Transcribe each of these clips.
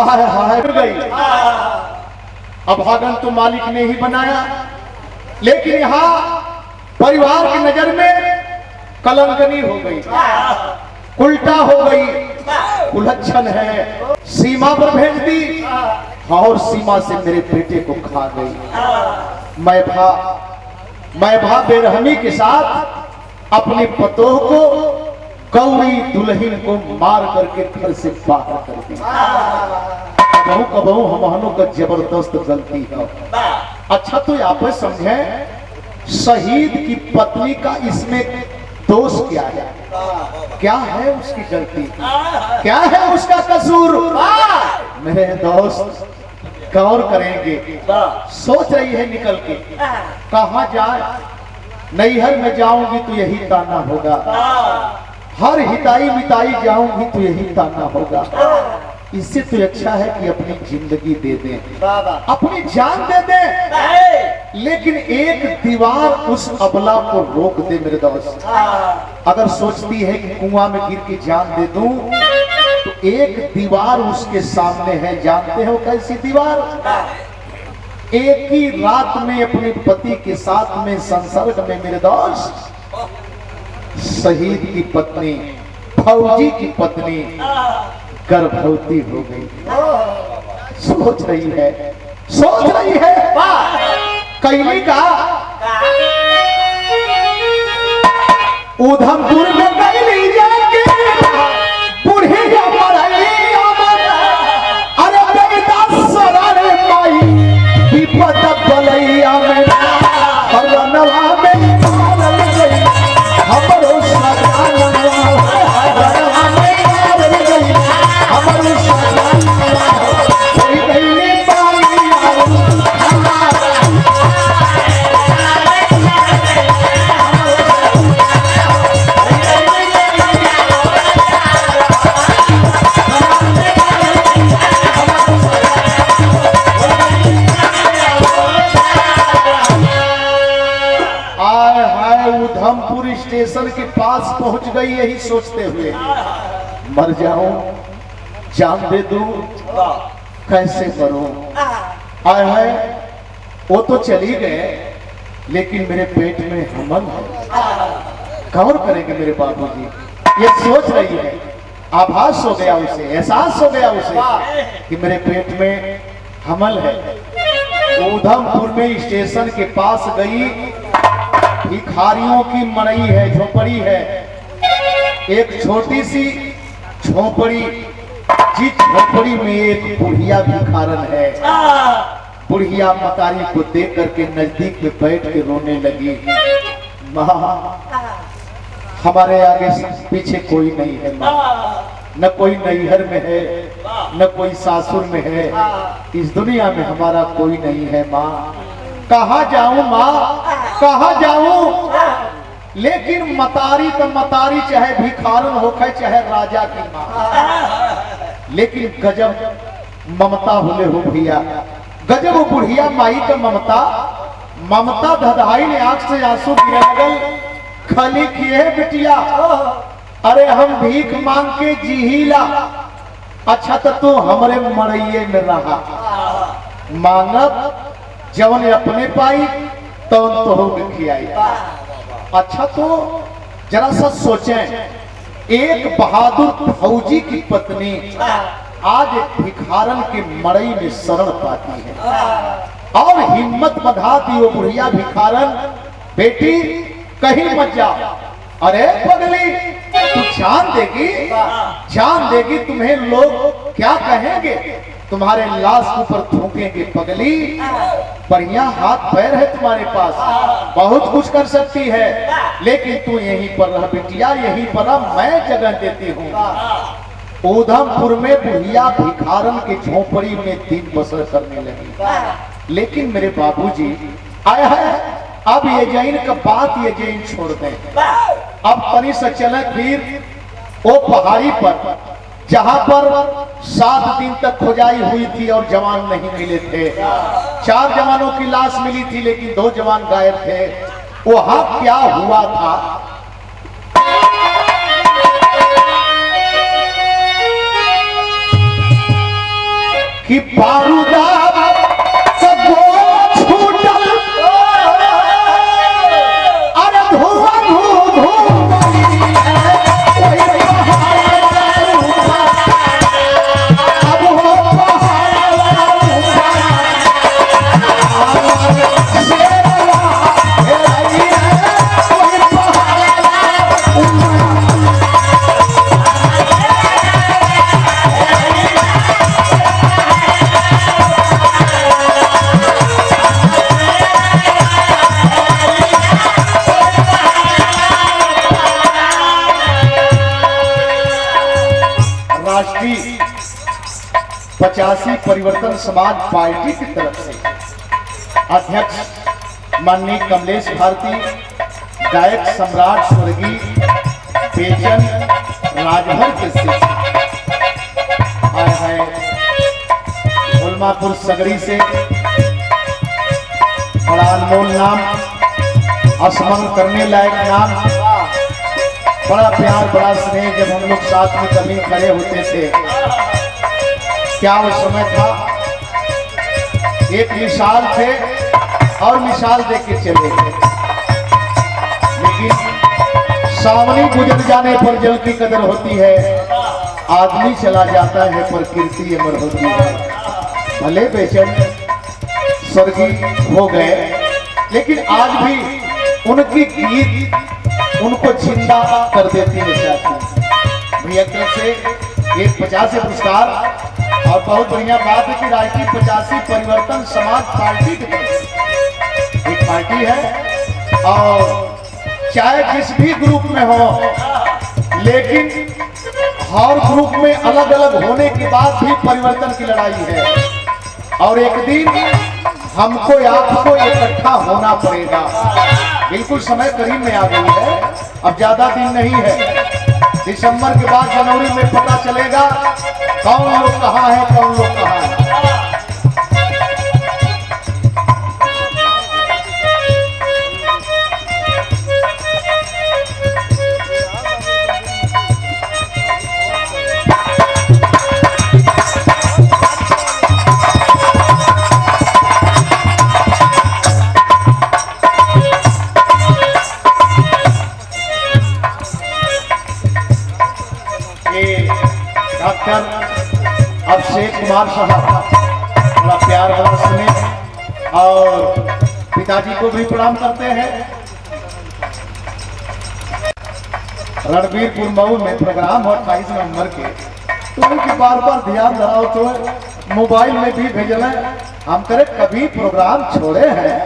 हाय हाय गई। अभागन तो मालिक ने ही बनाया, लेकिन यहाँ परिवार की नजर में कलंकनी हो गई, उल्टा हो गई, उलझन है। सीमा पर भेज दी और सीमा से मेरे बेटे को खा गई। मैं भा बेरहमी के साथ अपने पतोह को, गौरी दुल्हन को मार करके घर से बाहर कर दी। कबहू कबहू हमहनों का जबरदस्त गलती है। अच्छा तो आप समझे शहीद की पत्नी का इसमें दोष क्या है? क्या है उसकी गलती? क्या है उसका कसूर? मेरे दोस्त गौर करेंगे। सोच रही है निकल के कहां जाए। नैहर में जाऊंगी तो यही ताना होगा, हर हिताई मिताई जाऊंगी तो यही ताना होगा। इससे तो अच्छा है कि अपनी जिंदगी दे दें, अपनी जान दे दें, लेकिन एक दीवार उस अबला को रोक दे। मेरे दोस्त अगर सोचती है कि कुआं में गिर के जान दे दूं, तो एक दीवार उसके सामने है। जानते हो कैसी दीवार? एक ही रात में अपने पति के साथ में संसर्ग में मेरे दोस्त शहीद की पत्नी, फौजी की पत्नी गर्भवती हो गई। सोच रही है कैली का उधमपुर में कैली जाके बूढ़ी अरे बेदासरे माई विपद बलैया में हरनवा में मारल गई हमरो उधमपुर स्टेशन के पास पहुंच गई, यही सोचते हुए मर जाऊं, जान दे दूं, कैसे करूं। आए है वो तो चली गए, लेकिन मेरे पेट में हमल है। गौर करेंगे मेरे बाबूजी, ये सोच रही है, आभास हो गया उसे, एहसास हो गया उसे कि मेरे पेट में हमल है। उधमपुर में स्टेशन के पास गई, भिखारियों की मड़ई है, झोपड़ी है, एक छोटी सी झोपड़ी, जिस झोपड़ी में एक बुढ़िया भिखारन है। बुढ़िया मकारी को देख करके नजदीक में बैठ के रोने लगी। माँ, हमारे आगे पीछे कोई नहीं है माँ, न कोई नैहर में है, न कोई सासुर में है, इस दुनिया में हमारा कोई नहीं है माँ। कहाँ जाऊं माँ, कहाँ जाऊं? लेकिन मतारी तो मतारी, चाहे भिखारन होखे चाहे राजा की माँ, लेकिन गजब ममता बोले हो भैया, गजब वो बुढ़िया माई का ममता धधाई ने आंख से आंसू गिरने लगल। खाली किए बिटिया, अरे हम भीख मांग के जीहिला, अच्छा तो तू हमरे मड़इये में रहा, मांगब जवन अपने पाई तो खियाई। अच्छा तो जरा सा सोचें, एक बहादुर फौजी की पत्नी आज भिखारन के मड़ई में शरण पाती है और हिम्मत बधा दी वो बुढ़िया भिखारन, बेटी कहीं मत जा। अरे पगली, तू जान देगी तुम्हें लोग क्या कहेंगे, तुम्हारे लाश ऊपर थूकेंगे। पगली, बढ़िया हाथ पैर है तुम्हारे पास, बहुत कुछ कर सकती है, लेकिन तू यहीं पर रह बिटिया, यहीं पर रह, मैं जगह देती हूँ। उधमपुर में बुढ़िया भिखारन के झोपड़ी में दिन बसर करने लगी। लेकिन मेरे बाबूजी आया है, अब ये जैन का बात ये जैन छोड़ दें, अब तनी से चले फिर वो पहाड़ी पर जहां पर 7 दिन तक खुदाई हुई थी और जवान नहीं मिले थे। 4 जवानों की लाश मिली थी, लेकिन 2 जवान गायब थे। वहां क्या हुआ था? कि बारूदा का गोला छूटल, अरे धुआं धू धू राष्ट्रीय 85 परिवर्तन समाज पार्टी की तरफ से अध्यक्ष माननीय कमलेश भारती, गायक सम्राट स्वर्गीय बेचन राजभर के से आए हैं उलमापुर सगरी से बड़ा अनमोल नाम, स्मरण करने लायक नाम, बड़ा प्यार बड़ा स्नेह। जब हम लोग साथ में कभी खड़े होते थे, क्या वो समय था, एक मिसाल थे और मिसाल दे के चले गए। लेकिन सावनी गुजर जाने पर जल की कदर होती है, आदमी चला जाता है पर कीर्ति अमर होती है। भले बेचैन स्वर्गीय हो गए, लेकिन आज भी उनकी गीत उनको जिंदा कर देती है चाहती। भैया तरफ से एक 50 पुरस्कार, और बहुत बढ़िया बात है कि राष्ट्रीय 85 परिवर्तन समाज पार्टी की तरफ एक पार्टी है, और चाहे जिस भी ग्रुप में हो, लेकिन हर ग्रुप में अलग अलग होने के बाद भी परिवर्तन की लड़ाई है। और एक दिन हमको आपको इकट्ठा होना पड़ेगा। बिल्कुल समय करीब में आ गई है, अब ज्यादा दिन नहीं है। दिसंबर के बाद जनवरी में पता चलेगा कौन लोग कहाँ है, कौन लोग कहाँ है। डॉक्टर अभिषेक कुमार साहब, बड़ा प्यार वाला स्नेह, और पिताजी को भी प्रणाम करते हैं। रणबीरपुर मऊ में प्रोग्राम हो 28 नवंबर के, तो उनकी बार बार ध्यान धराओ, तो मोबाइल में भी भेजल है। हम करे कभी प्रोग्राम छोड़े हैं,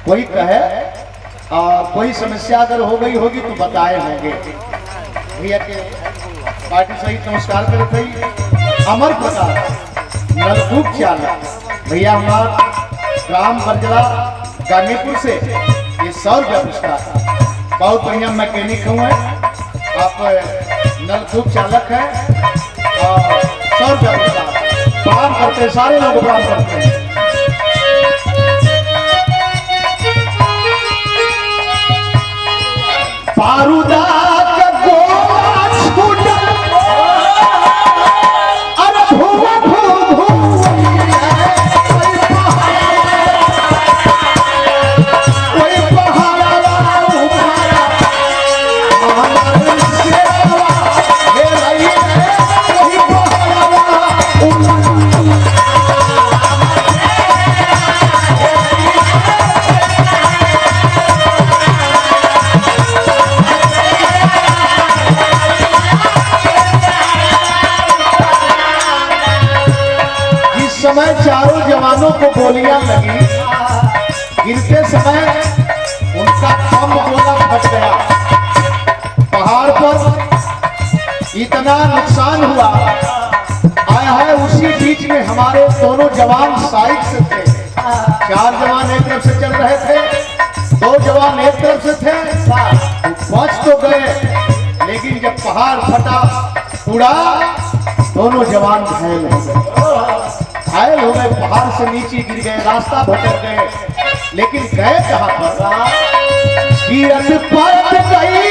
कोई कहे कोई समस्या अगर हो गई होगी तो बताए होंगे। भैया के पार्टी सहित नमस्कार करते ही अमर प्रकाश नलकूप चालक भैया हमारा ग्राम बरजला गाजीपुर से ये 100 रुपया पुरस्कार। बहुत बढ़िया मैकेनिक हूँ, आप नलकूप चालक है, और 100 रुपया पुरस्कार प्रणाम करते हैं, सारे लोग प्रणाम करते हैं। बारूदा का गोला छूटल, अरे धुआं धू धू कोई पहाड़ा उठाया, हमारे सेवा हे रही है कोई पहाड़ा समय चारों जवानों को गोलियां लगी, गिरते समय उनका बम गोला फट गया। पहाड़ पर इतना नुकसान हुआ, आया है उसी बीच में हमारे दोनों जवान साइड से थे। 4 जवान एक तरफ से चल रहे थे, 2 जवान एक तरफ से थे, बच तो गए, लेकिन जब पहाड़ फटा उड़ा, दोनों जवान घायल हो गए। घायल हो गए, पहाड़ से नीचे गिर गए, रास्ता भटक गए, लेकिन गए कहां पर? गिरत पड़ गई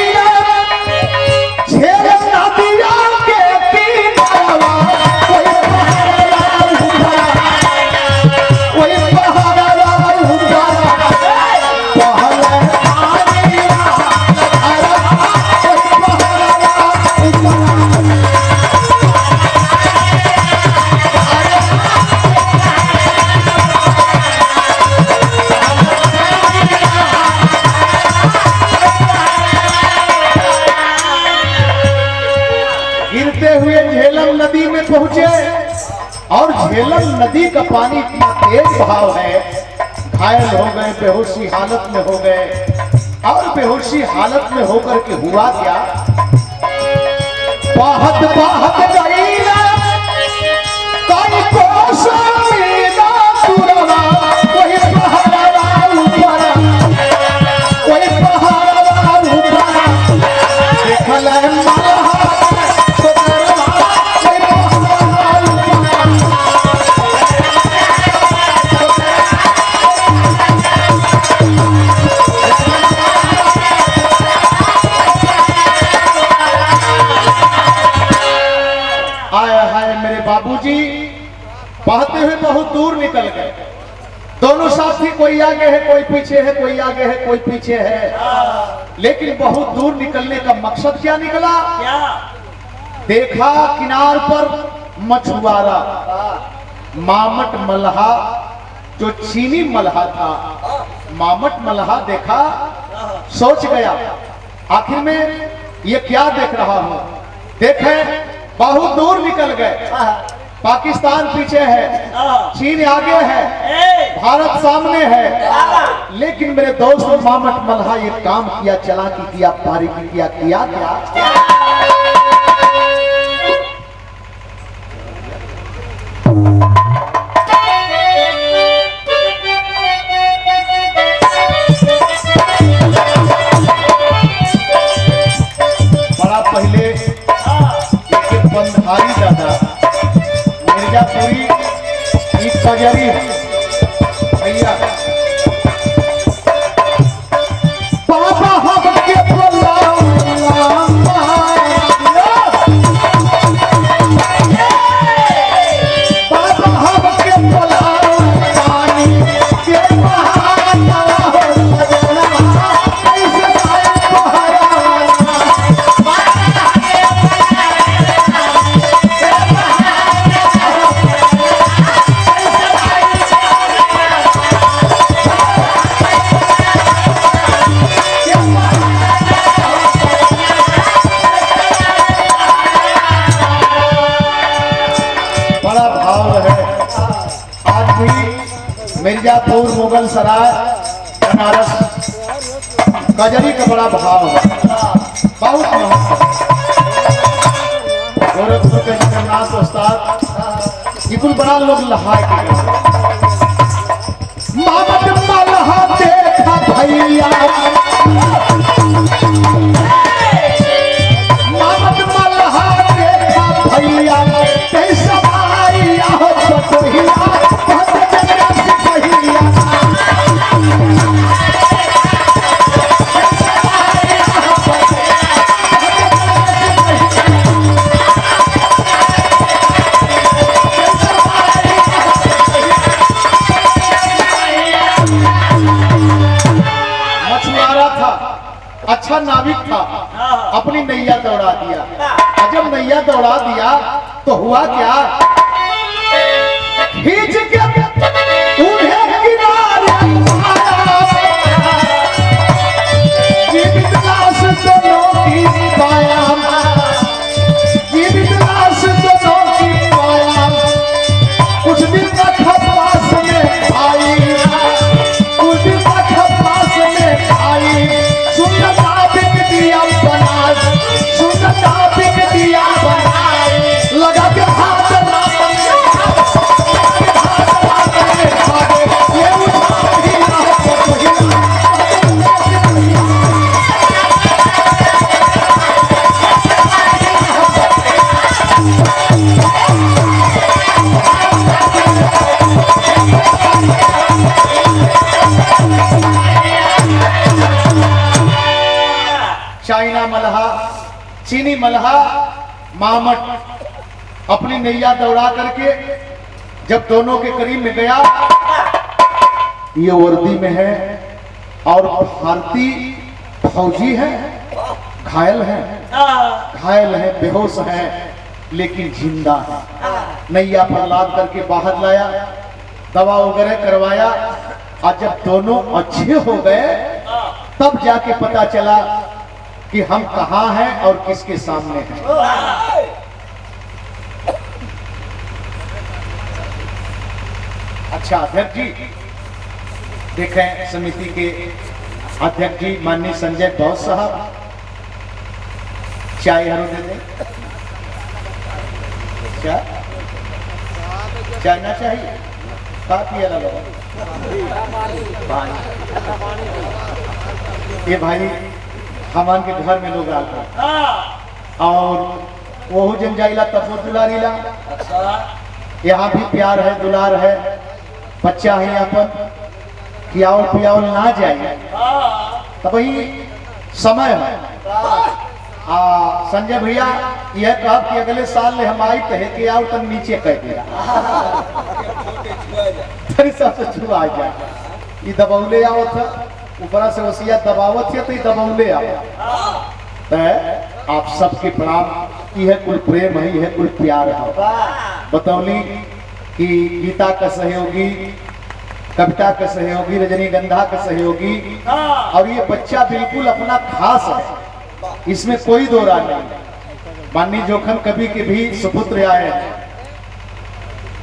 झेल नदिया के किनारा, कोई पहाड़ और झेलम नदी का पानी इतना तेज बहाव है, घायल हो गए, बेहोशी हालत में हो गए। और बेहोशी हालत में होकर के हुआ क्या, बाहत बाहत गई ना कोई कोस मीना तुरवा, कोई पहाड़ा ऊपर, कोई पहाड़ा ऊपर देखल मलहा तो करवा, कोई पहाड़ा बाबूजी बहते हुए बहुत दूर निकल गए। दोनों साथी, कोई आगे है कोई पीछे है, कोई आगे है कोई पीछे है। लेकिन बहुत दूर निकलने का मकसद क्या निकला, क्या देखा किनार पर मछुआरा मामट मल्हा, जो चीनी मल्हा था, मामट मल्हा देखा, सोच गया आखिर में ये क्या देख रहा हूं। देखे बहुत दूर निकल गए, पाकिस्तान पीछे है, चीन आगे है, भारत सामने है। लेकिन मेरे दोस्त मामट मल्हा ये काम किया, चालाकी किया, बारीकी किया, किया क्या, बड़ा पहले बंधारी दादा मिर्जापुरी एक कजरी है भैया, बाबा हमके मिर्जापुर, मुगल सराय, बनारस कजरी का बड़ा भाव है, बहुत गोरखपुर के जगन्नाथ उस्ताद इकुल बड़ा लोग लहाए के मामट मल्हा देखा भैया, मामट मल्हा देखा भैया, कैसा आया हो छोटोहिया, अच्छा नाविक था, अपनी नैया दौड़ा दिया। और जब नैया दौड़ा दिया तो हुआ क्या, खींच के उन्हें किनारे जीवित लाश दोनों की पाया, जीवित लाश दोनों की पाया। कुछ दिन तक पास में आई, कुछ दिन तक पास में आई, सुंदरता बिक दिया बना, सुंदरता बिक दिया बना, लगा के हाथ चाइना मल्हा, चीनी मल्हा मामट अपनी नैया दौड़ा करके जब दोनों के करीब में गया, ये वर्दी में है और भारतीय फौजी है, घायल है, घायल है, बेहोश है, लेकिन जिंदा है। नैया पर लाद करके बाहर लाया, दवा वगैरह करवाया, और जब दोनों अच्छे हो गए तब जाके पता चला कि हम कहां हैं और किसके सामने हैं। अच्छा अध्यक्ष जी, देखें समिति के अध्यक्ष जी माननीय संजय गौस साहब, चाय हरू दे दें। चाय ना चाहिए, काफी अलग ये भाई हमान के घर में लोग आते हैं और वो जन जाइला तब दुलारीला। यहाँ भी प्यार है, दुलार है, बच्चा है यहाँ पर, खियावल पियावल ना जाए तब वही समय है। संजय भैया यह कहा कि अगले साल ले हम आई कहे कि आओ तब नीचे कह दिया सबसे छुआ जाए। ये दबौले आओ था ऊपर से वसिया दबावत है तो ये दबौले आओ। आप सबके प्रणाम। यह कुल प्रेम है, यह कुल प्यार है। बतौली कि गीता का सहयोगी, कविता का सहयोगी, रजनीगंधा का सहयोगी, और ये बच्चा बिल्कुल अपना खास है, इसमें कोई दो राय नहीं। माननीय जोखन कवि के भी सुपुत्र आए हैं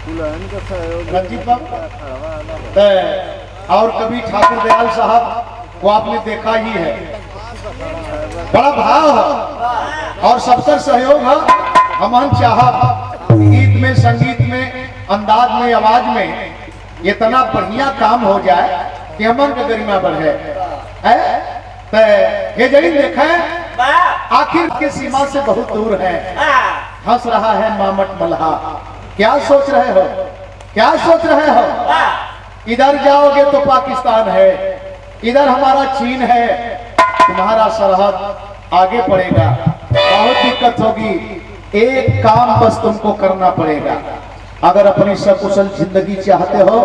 रंजीत बाबू, और कवि ठाकुर दयाल साहब को आपने देखा ही है, बड़ा भाव है और सबका सहयोग है। हम चाह गीत में, संगीत में, अंदाज में, आवाज में इतना बढ़िया काम हो जाए कि हमन का गरिमा बढ़े। ये जड़ी देखे आखिर की सीमा से बहुत दूर है, हंस रहा है मामट मल्हा। क्या सोच रहे हो, क्या सोच रहे हो? इधर जाओगे तो पाकिस्तान है, इधर हमारा चीन है, तुम्हारा सरहद आगे पड़ेगा, बहुत दिक्कत होगी। एक काम बस तुमको करना पड़ेगा, अगर अपनी सकुशल जिंदगी चाहते हो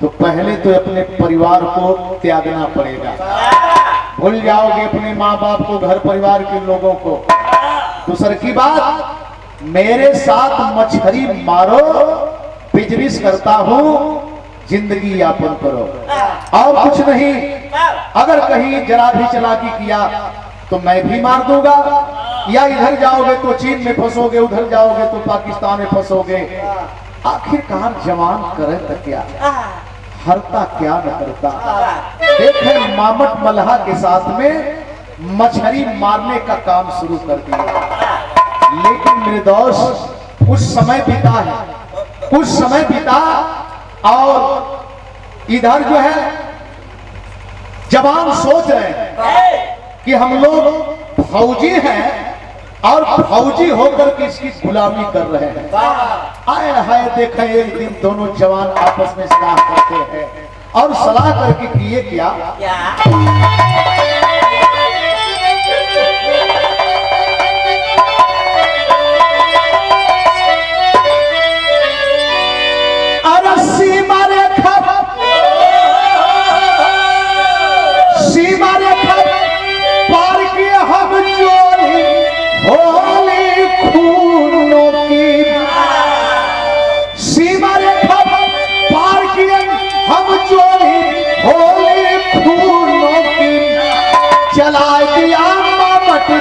तो पहले तो अपने परिवार को त्यागना पड़ेगा। भूल जाओगे अपने माँ बाप को, घर परिवार के लोगों को। दूसरी की बात, मेरे साथ मछली मारो, बिजनेस करता हूँ, जिंदगी यापन करो और कुछ नहीं। अगर कहीं जरा भी चालाकी किया तो मैं भी मार दूंगा, या इधर जाओगे तो चीन में फंसोगे, उधर जाओगे तो पाकिस्तान में फंसोगे। आखिरकार जवान करे तो क्या, हरता क्या न करता। देखे मामट मल्हा के साथ में मछली मारने का काम शुरू कर दिया, लेकिन निर्दोष कुछ समय बीता है, कुछ समय बीता और इधर जो है जवान सोच रहे हैं कि हम लोग फौजी हैं और फौजी होकर के इसकी गुलामी कर रहे हैं। आए हाय देखें एक दिन दोनों जवान आपस में सलाह करते हैं और सलाह करके किए क्या,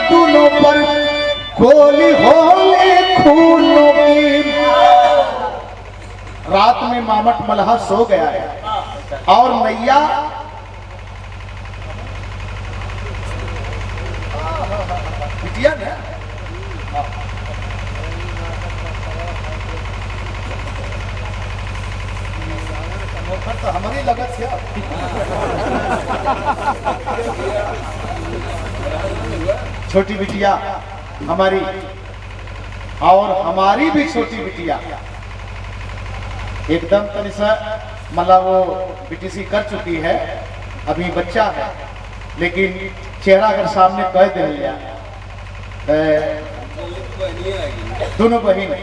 दोनों पर गोली होली खूनों की। रात में मामट मल्हा सो गया है और नैया बिटिया ने तो हमारी लगत है छोटी बिटिया हमारी और हमारी भी छोटी बिटिया एकदम तनिसा मतलब वो बीटीसी कर चुकी है, अभी बच्चा है, लेकिन चेहरा अगर सामने कह दे लिया दोनों बहन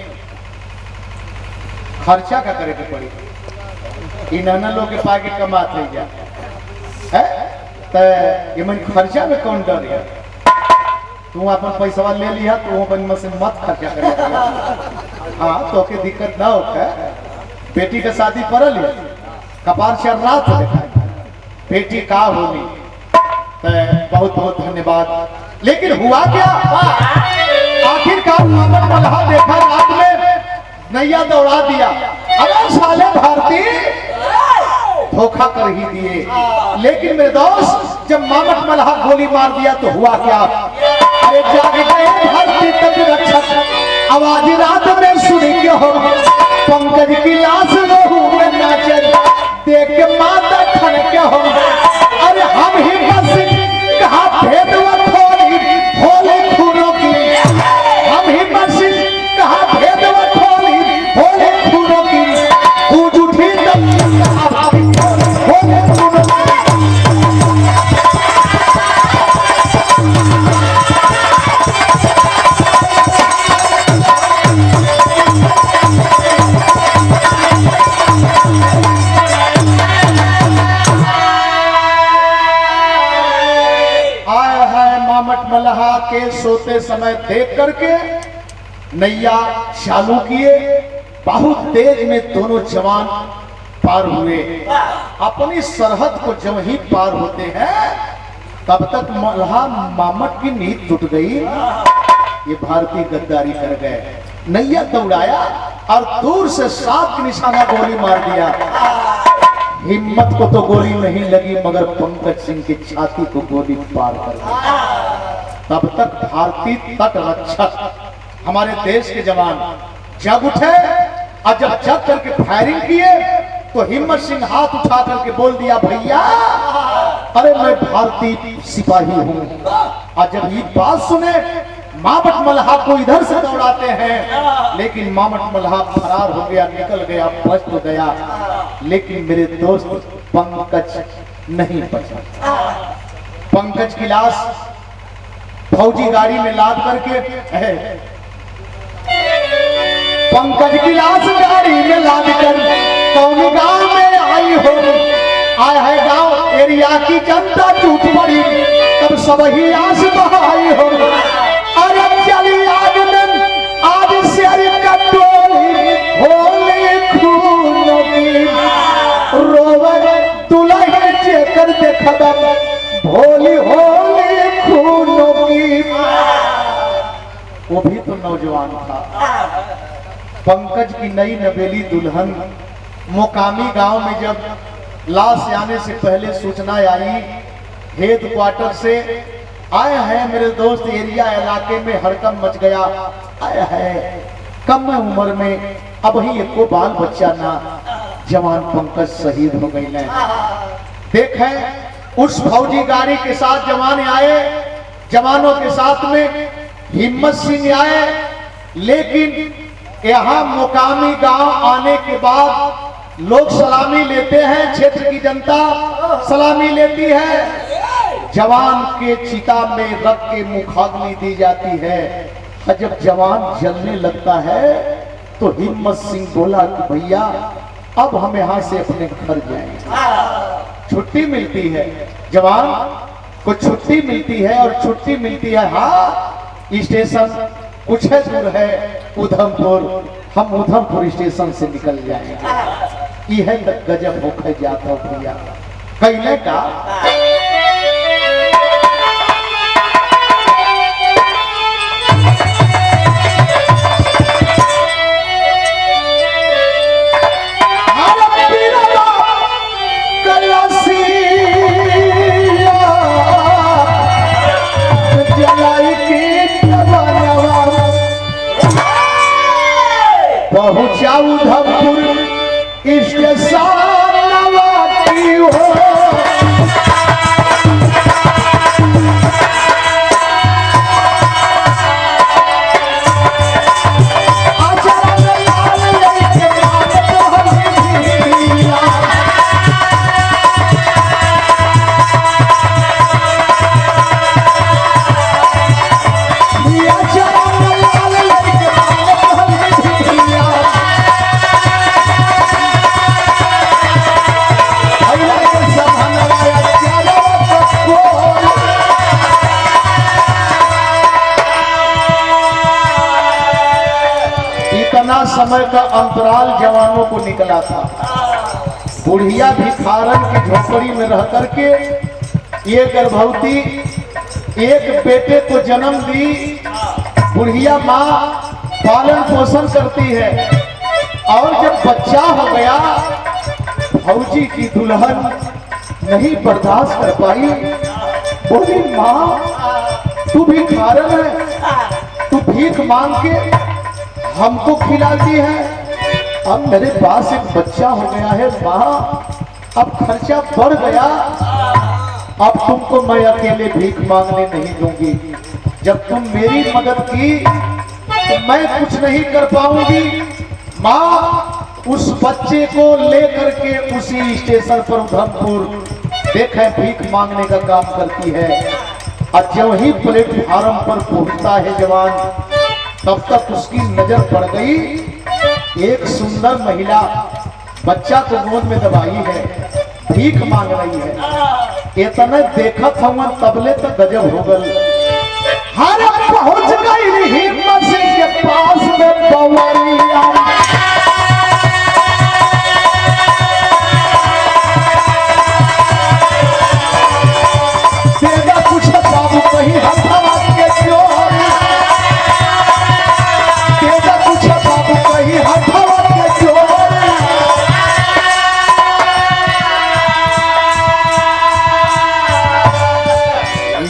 खर्चा का करे के पड़ी, इन लोग के पाके कमा थे जा है तो ये मन खर्चा में कौन डर है। तू अपन पैसा ले लिया तो वो बन से मत खर्चा कर। हाँ तो के दिक्कत ना हो, बेटी का शादी पड़ल है, कपार चढ़ रहा था देखा बेटी का होनी। बहुत बहुत धन्यवाद। लेकिन हुआ क्या, आखिरकार मामट मल्हा देखा रात में नैया दौड़ा दिया। अरे साले भारती धोखा कर ही दिए। लेकिन मेरे दोस्त जब मामट मल्हा गोली मार दिया तो हुआ क्या? अरे जाग गए धरती तक रक्षक, आवाज रात में सुनी के हो पंकज की लाश रोहू में नाचे, देख के माता ठन के हो। अरे हम ही बस कहा भेद खोली होली खूनों की, हम ही बस कहा भेद खोली होली खूनों की, गूंज उठी होली खूनों की। मल्हा के सोते समय देख करके नैया चालू किए, बहुत तेज में दोनों जवान पार हुए। अपनी सरहद को जब ही पार होते हैं तब तक मल्हा मामट की नींद टूट गई। ये भारतीय गद्दारी कर गए। नैया दौड़ाया और दूर से 7 की निशाना गोली मार दिया। हिम्मत को तो गोली नहीं लगी मगर पंकज सिंह की छाती को गोली पार कर दी। तब तक भारतीय तट रक्षक हमारे देश के जवान जग उठे और जब जग करके फायरिंग किए तो हिम्मत सिंह हाथ उठा करके बोल दिया, भैया अरे मैं भारतीय सिपाही हूँ। और जब ये बात सुने मामट मल्हा को इधर से दौड़ाते हैं, लेकिन मामट मल्हा फरार हो गया, निकल गया, बच तो गया। लेकिन मेरे दोस्त पंकज नहीं बचा। पंकज की लाश फौजी गाड़ी में लाद करके पंकज की लाश गाड़ी में लाद कर कौन गांव में आई हो। आया है गांव एरिया की जनता टूट पड़ी, तब सब ही आंस बहाई हो। अरे चली आग में आज से कटोरी होली खूनों की, रोवे दुल्हन चेकर देखा भोली होली खूनों की। वो भी तो नौजवान था। पंकज की नई नवेली दुल्हन मोकामी गांव में जब लाश आने से पहले सूचना आई हेड क्वार्टर से, आया है मेरे दोस्त एरिया इलाके में हड़कंप मच गया। आया है कम उम्र में अब ही एक को बाल बच्चा ना, जवान पंकज शहीद हो गई है। देखें उस फौजी गाड़ी के साथ जवान आए, जवानों के साथ में हिम्मत सिंह आए। लेकिन यहाँ मोकामी गांव आने के बाद लोग सलामी लेते हैं, क्षेत्र की जनता सलामी लेती है। जवान के चिता में रख के मुखाग्नि दी जाती है। और जब जवान जलने लगता है तो हिम्मत सिंह बोला कि भैया अब हम यहाँ से अपने घर जाएंगे। छुट्टी मिलती है, जवान को छुट्टी मिलती है और छुट्टी मिलती है। हाँ स्टेशन कुछ है दूर है उधमपुर, हम उधमपुर स्टेशन से निकल जाएंगे। यह गजब होकर जाता भैया कहने का। पहुंचा उधमपुर स्टेशन नवाटी हो। समय का अंतराल जवानों को निकला था। बुढ़िया भिखारन की झोपड़ी में रह करके ये गर्भवती एक बेटे को जन्म दी। बुढ़िया माँ पालन पोषण करती है और जब बच्चा हो गया फौजी की दुल्हन नहीं बर्दाश्त कर पाई, बोली माँ तू भिखारन है, तू भीख मांग के हमको खिलाती है। अब मेरे पास एक बच्चा हो गया है माँ, अब खर्चा बढ़ गया, अब तुमको मैं अकेले भीख मांगने नहीं दूंगी। जब तुम मेरी मदद की तो मैं कुछ नहीं कर पाऊंगी। माँ उस बच्चे को लेकर के उसी स्टेशन पर उधमपुर देखे भीख मांगने का काम करती है। और जब ही प्लेटफार्म पर पहुंचता है जवान, तब तक उसकी नजर पड़ गई एक सुंदर महिला बच्चा को गोद में दबाई है, भीख मांग रही है। इतना देखत हम तबले तो गजब हो गल। हर पहुंच गई हिम्मत सिंह के पास में बवरिया, देगा कुछ बाबू कहीं हथवा के चोर, देगा कुछ बाबू कहीं हथवा के चोर।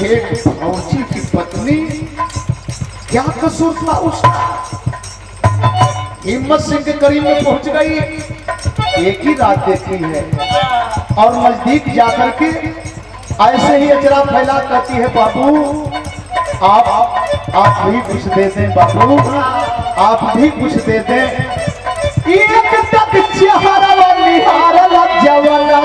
एक फौजी की पत्नी, क्या कसूर था उसका? हिम्मत सिंह के करीब में पहुंच गई, एक ही रात देखी है और नजदीक जाकर के ऐसे ही अजरा फैला कहती है बाबू आप भी कुछ दे दें, बाबू आप भी कुछ दे दें। एक तक चेहरा निहार जवाना,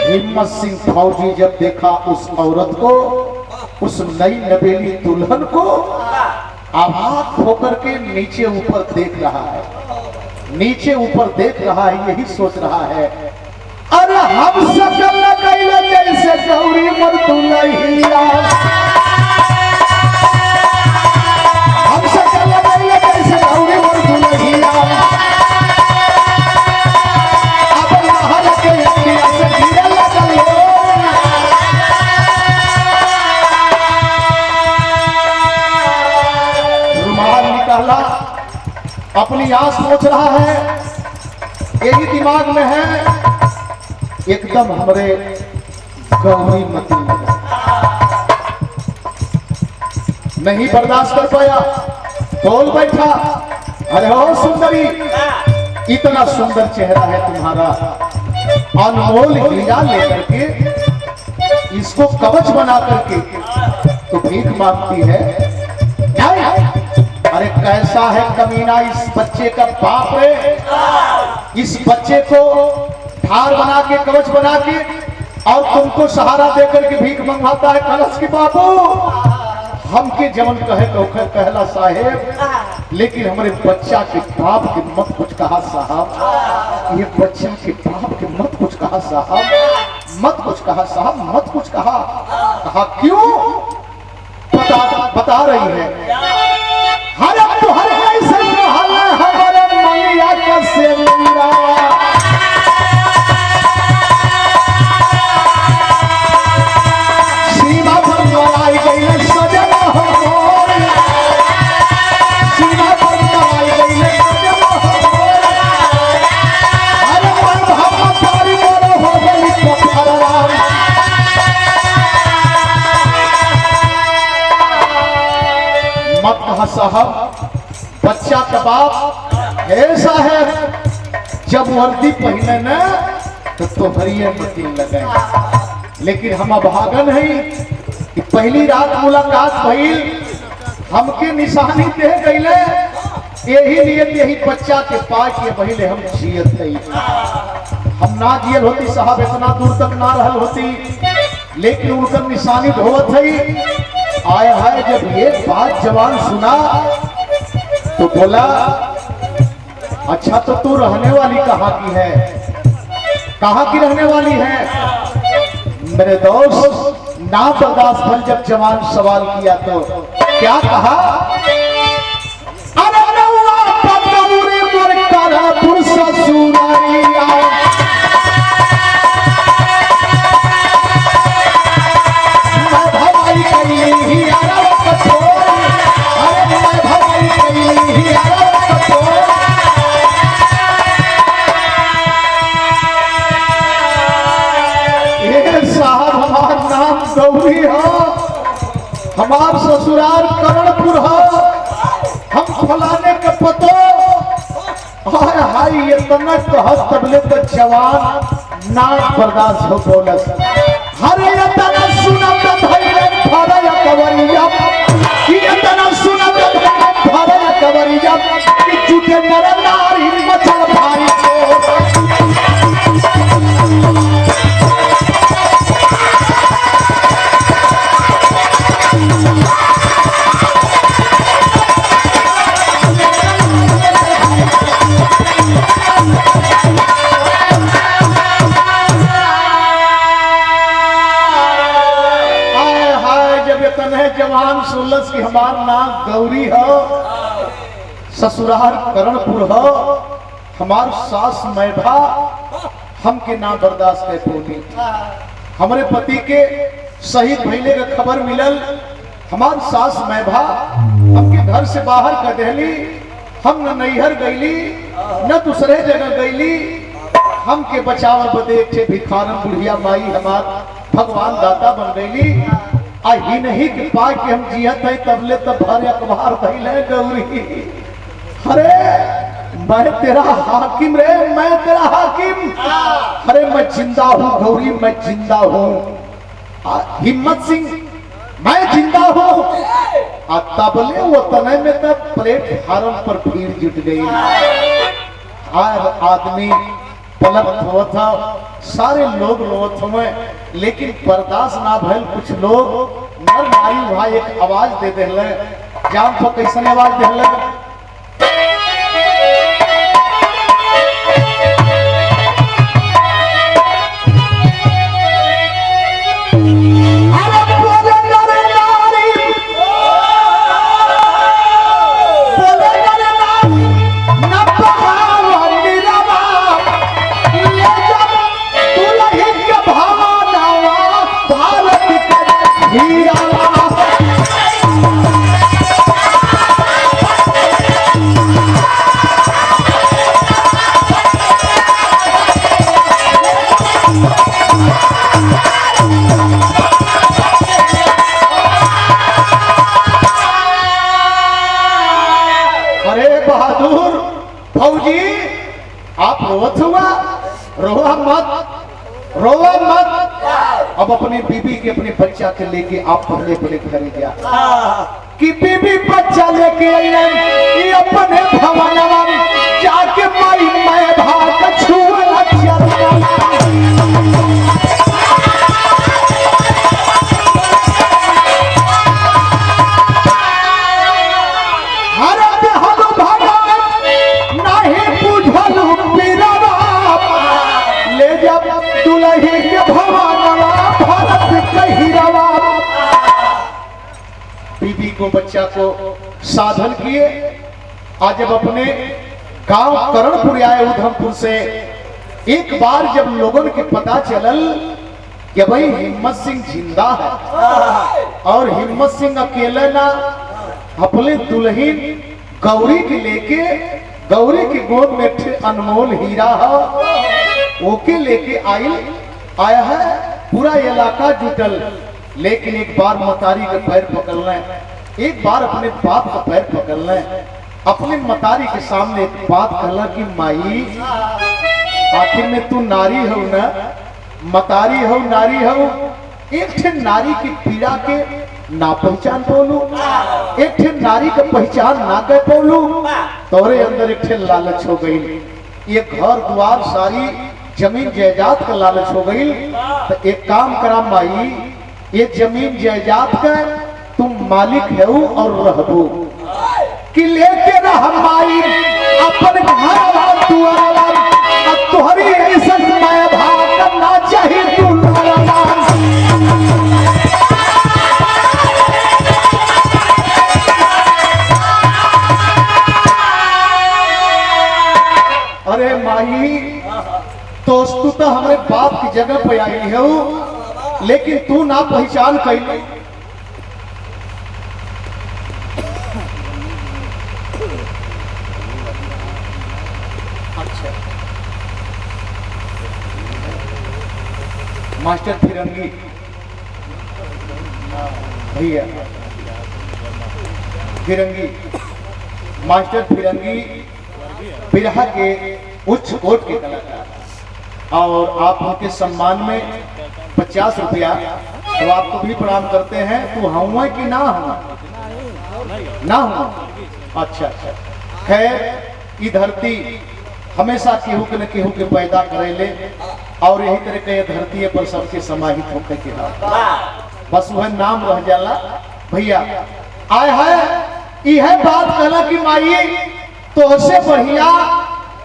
हिम्मत सिंह फौजी जब देखा उस औरत को, उस नई नवेली दुल्हन को, आभाग होकर के नीचे ऊपर देख रहा है, नीचे ऊपर देख रहा है, यही सोच रहा है अरे हम सकल कैला जैसे गौरी मर दुल्हिया, हम सकल कैला जैसे गौरी मर दुल्हिया। अब महल के इंडिया से गिरे लगल हो, रुमाल निकाला, अपनी आंख पोंछ रहा है, यही दिमाग में है, एकदम हमरे गौरी मती नहीं बर्दाश्त कर पाया, बोल बैठा अरे हो सुंदरी, इतना सुंदर चेहरा है तुम्हारा, अनमोल हीरा लेकर के इसको कवच बना करके तो भीख मांगती है। अरे कैसा है कमीना इस बच्चे का बाप है, इस बच्चे को हार बना के कवच बना के और तुमको सहारा देकर के भीख मंगवाता है। कलश की बाबू हमके जवन कहे तो कहला साहेब, लेकिन हमारे बच्चा के बाप के मत कुछ कहा साहब, ये बच्चा के बाप के मत कुछ कहा साहब, मत कुछ कहा साहब, मत कुछ कहा। कहा क्यों? बता रही है हर हर कैसे हमारे मैया का सेवरा, सीमा पर मलाई गई सजन हो, सीमा पर मलाई गई सजन हो, अरे मन भाव पारी करो हो गई पत्थर। मत कहा साहब, बच्चा का बाप ऐसा है जब वर्दी पहने न तो तोहरिए मती लगे, लेकिन हम अभागन है कि पहली रात मुलाकात भइल, हमके निशानी दे गईले, यही लिए यही बच्चा के पास ये पहले हम जियत नहीं, हम ना जियल होती साहब, इतना दूर तक ना रहल होती, लेकिन उनकर निशानी ढोवत है। आया है जब ये बात जवान सुना तो बोला अच्छा तो तू रहने वाली कहाँ की है, कहाँ की रहने वाली है? मेरे दोस्त ना बर्दाश्त भर जब जवान सवाल किया तो क्या कहा? अरे हमार ससुराल करणपुर है, हम फलाने के पतो हाय हाय इतना कहत तबले तो जवान ना बर्दाश्त हो बोलस। हरे इतना सुनत भइले भरया कवरिया, कि इतना सुनत भइले भरया कवरिया, कि झूठे नर नारी मचल भाई को। जवान सुलस की हमार नाम गौरी हो, ससुराल करणपुर हो, हमार सास मैभा हमके ना बर्दाश्त कर पोनी। हमारे पति के शहीद भइले का खबर मिलल, हमार सास मैभा हमके घर से बाहर कर देली। हम न नैहर गईली न दूसरे जगह गईली। हमके बचाव बदे एक भिखारन बुढ़िया माई हमार भगवान दाता बन गईली। ही नहीं कि पा के हम जियत है तबले तब भर अखबार धैले गौरी। अरे मैं तेरा हाकिम रे, मैं तेरा हाकिम। अरे मैं जिंदा हूँ गौरी, मैं जिंदा हूँ। हिम्मत सिंह मैं जिंदा हूँ। तबले वो तने में तब प्लेटफार्म पर भीड़ जुट गई। आदमी पलट हुआ था, सारे लोग रोत हुए, लेकिन बर्दाश्त ना भइल। कुछ लोग नर नारी वहां एक आवाज दे दिले। जान तो कैसे आवाज दिले? फौजी आप रोवत हुआ, रोवा मत, रोवा मत। अब अपनी बीबी के अपने बच्चा के लेके आप पहले पहले घर गया कि बीबी बच्चा लेके आई अपने भवनवा जाके माई मैं भाग छुआ चला। बीबी को बच्चा को साधन किए। आज जब अपने गांव करणपुर आए उधमपुर से, एक बार जब लोगों के पता चलल कि भाई हिम्मत सिंह जिंदा है और हिम्मत सिंह अकेले ना अपने दुल्हन गौरी के लेके, गौरी की गोद में अनमोल हीरा है ओके लेके आया है। पूरा इलाका जुटल, लेकिन एक बार मतारी के पैर पकड़ लें, एक बार अपने बाप का पैर पकड़ लें, अपने मतारी के सामने एक बात कहला कि माई आखिर में तू नारी हो ना, मतारी हो, नारी हो। एक ठे नारी की पीड़ा के ना पहचान बोलू, एक ठे नारी का पहचान ना कर बोलू, तोरे अंदर एक ठे लालच हो गई। ये घर द्वार सारी जमीन जायदाद का लालच हो गई। तो एक काम करा माई, ये जमीन जायदाद का तुम मालिक है और रहबो कि लेके रह माई अपन घर दुआरा, तोहरी ऐसा मैं भाग करना चाहिए तू। अरे माई दोस्त तू तो हमारे बाप की जगह पे आई है, लेकिन तू ना पहचान कैले। अच्छा मास्टर फिरंगी भैया फिरंगी, मास्टर फिरंगी बिरहा के उच्च कोट के कलाकार और आप उनके सम्मान में 50 रुपया तो आपको भी प्रणाम करते हैं। तो हुआ कि ना हुआ? ना हुआ। अच्छा अच्छा। खैर ये धरती हमेशा केहू के न केहू के पैदा करेले और यही तरह के धरती पर सबके समाहित होकर के बस वह नाम रह जाला। भैया आए है यह बात कहला कि माई तो से बढ़िया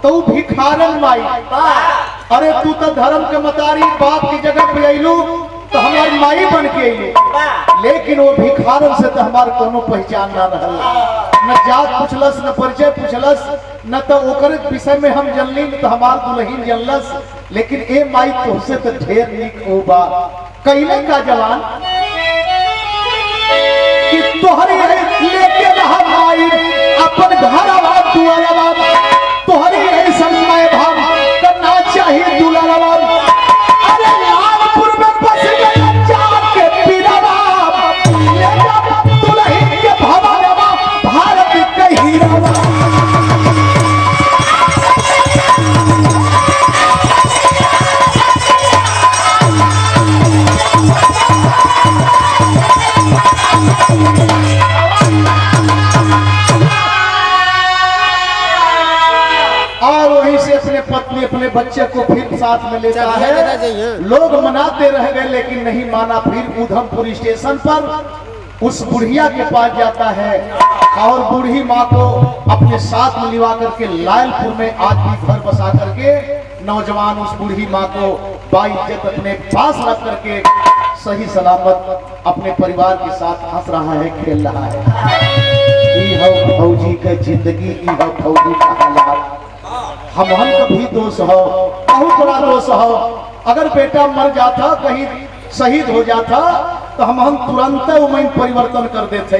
तो भिखारन माई। अरे तू तो धर्म के मतारी बाप की जगह पे अइलू तो हमारी माई बन के अइलू, लेकिन वो भिखारन से तो हमार कोनो पहचान ना रहल, न जात पूछलस न परिचय पूछलस न तो ओकर विषय में हम जनली न तो हमार दुल्हन जनलस। लेकिन ए माई तोहसे तो ढेर नीक हो बा कइले का जवान कि तोहरे लेके रहा भाई अपन घरवा दुआरवा, तोहरे यही समय भाव करना चाहिए दुलारवा। अरे लालपुर में बस गया जाके पीरवा, ले जा दुल्हन के भवनवा भारत के हीरावा। और वहीं से अपने पत्नी अपने बच्चे को फिर साथ में लेता है। लोग मनाते रह गए लेकिन नहीं माना। फिर उधमपुर स्टेशन पर उस बुढ़िया के पास जाता है और बूढ़ी माँ को अपने साथ में लिवा करके लायलपुर में आज भी घर बसा करके नौजवान उस बूढ़ी माँ को बाइज्जत अपने पास रख करके सही सलामत अपने परिवार के साथ हंस रहा है, खेल रहा है। फौजी का जिंदगी, फौजी का हालात हमहन का भी दोष हो, बहुत बड़ा दोष हो। अगर बेटा मर जाता कहीं शहीद हो जाता तो हम तुरंत उम्र परिवर्तन कर देते।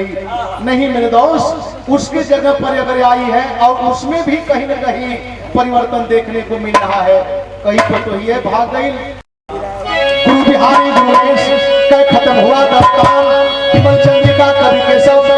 नहीं मेरे दोस्त, उसके जगह पर अगर आई है और उसमें भी कहीं न कहीं परिवर्तन देखने को मिल रहा है। कहीं पर तो ये भाग गई गुरु बिहारी गुरुदेश का खत्म हुआ दस्तान, विमल चंद्रिका कवि के सब